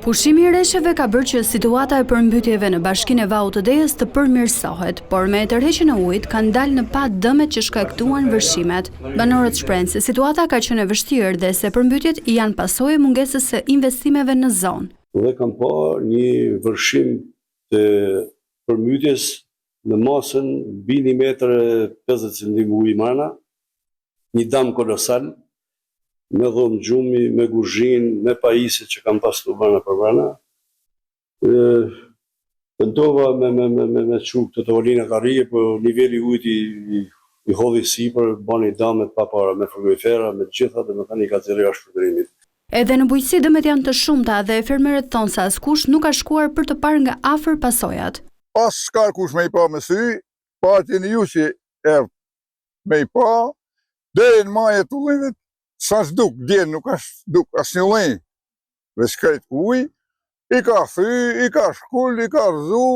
Pushimi I resheve ka bërë që situata e përmbytjeve në Bashkinë e Vaut të Dejës të përmirësohet, por me tërheqjen e ujit kanë dalë në pa dëmet që shkaktuan vërshimet. Banorët shprehin se situata ka qenë e vështirë dhe se përmbytjet janë pasojë e mungesës së investimeve në zonë. Dhe kam pa një vërshim të përmbytjes në masën mbi 1,50 m ujë mana, një dam kolosal, me dhomë gjumi, me guzhin, me pajisje që kam pas të brana për brana. Pëndova me quk të tovalina karije, për nivelli ujt I hodhi sipër, bani damet pa para, me frigorifera, me gjitha dhe mekanika zero jashtë shpërdrimit. Edhe në bujqësi dëmet janë të shumta dhe fermerët thonë se askush nuk ka shkuar për të parë nga afër pasojat. Pas s'ka kush me I pa me sy, pa atjeni ju që me I pa, deri në majet ullimit, sa s'duk, djenë nuk ashtë duk asë një lejnë, dhe s'kajt uj, I ka thy, I ka shkull, I ka rëzu,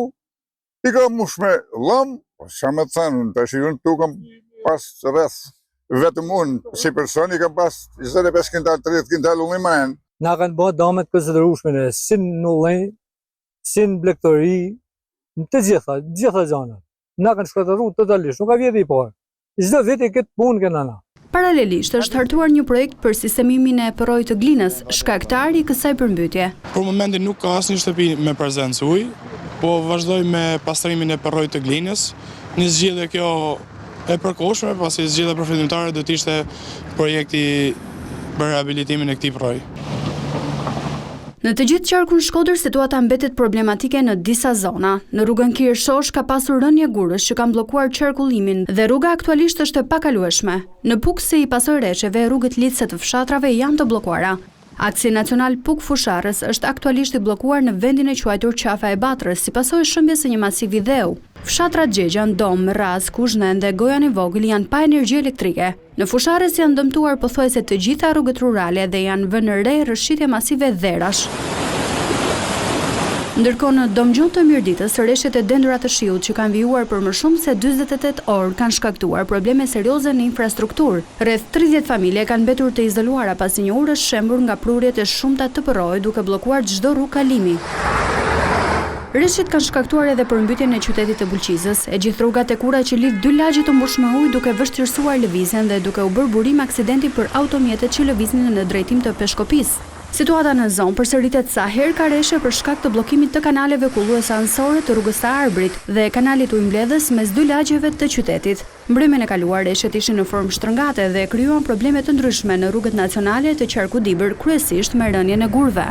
I ka mush me lam, sa me të thënë, të shirun tu kam pas rreth, vetëm unë, si person, I kam pas 25 kintal, 30 kintal ullimen. Na kanë bërë damet këzëdërushme, si në ullejnë, si në blektori, në të gjitha zona. Na kanë shkatëru totalisht, nuk ka vjetë I parë. Çdo vit I këtë punë këna na. Paralelisht është hartuar një projekt për sistemimin e përrojit të Glinës, shkaktar I kësaj përmbytje. Për momentin nuk ka asnjë shtëpi me prezencë ujë, po vazhdoj me pastrimin e përrojit të Glinës. Një zgjidhje kjo e përkohshme, pasi zgjidhja përfitimtare do të ishte projekti për rehabilitimin e këtij përroji. Në të gjithë qarkun Shkodër, situata mbetet problematike në disa zona. Në rrugën Kirshosh ka pasur rënje gurësh që kanë bllokuar qarkullimin dhe rruga aktualisht është e pakalueshme. Në Puk si I pasojresheve, rrugët lidhëse të fshatrave janë të bllokuara. Aksi nacional Puk Fusharës është aktualisht I bllokuar në vendin e quajtur Qafa e Batrës, si pasojë shëmbjes së një masivi dheu. Fshatrat Gjegjan, Dom, Raz, Kuzhnen dhe Gojan I Vogël janë pa energji elektrike. Në Fusharës janë dëmtuar pothuajse të gjitha rrugët rurale dhe janë vënë re rrëshqitje masive dherash. Ndërkohë në Domgjon të Mirditës, rreshtet e dendura të shiut që kanë vijuar për më shumë se 48 orë kanë shkaktuar probleme serioze në infrastrukturë. Rreth 30 familje kanë mbetur të izoluara pasi një urë është shembur nga prurjet e shumta të përrojit duke bllokuar çdo rrugë kalimi. Rreshtet kanë shkaktuar edhe përmbytjen e qytetit të Bulqizës, e gjithë rruga Tekura që lidh dy lagje të mbushur me ujë duke vështirësuar lëvizjen dhe duke u bërë burim aksidenti për automjetet që lëviznin në drejtim të Peshkopisë. Situata në zonë përsëritet sa herë ka rreshe për shkak të bllokimit të kanaleve kulluese anësore të rrugës së Arbrit dhe kanalit ujëmbledhës mes dy lagjeve të qytetit. Mbrëmjen e kaluar rreshet ishin në formë shtrëngate dhe krijuan probleme të ndryshme në rrugët nacionale të qarku Dibër, kryesisht me rënjen e gurve.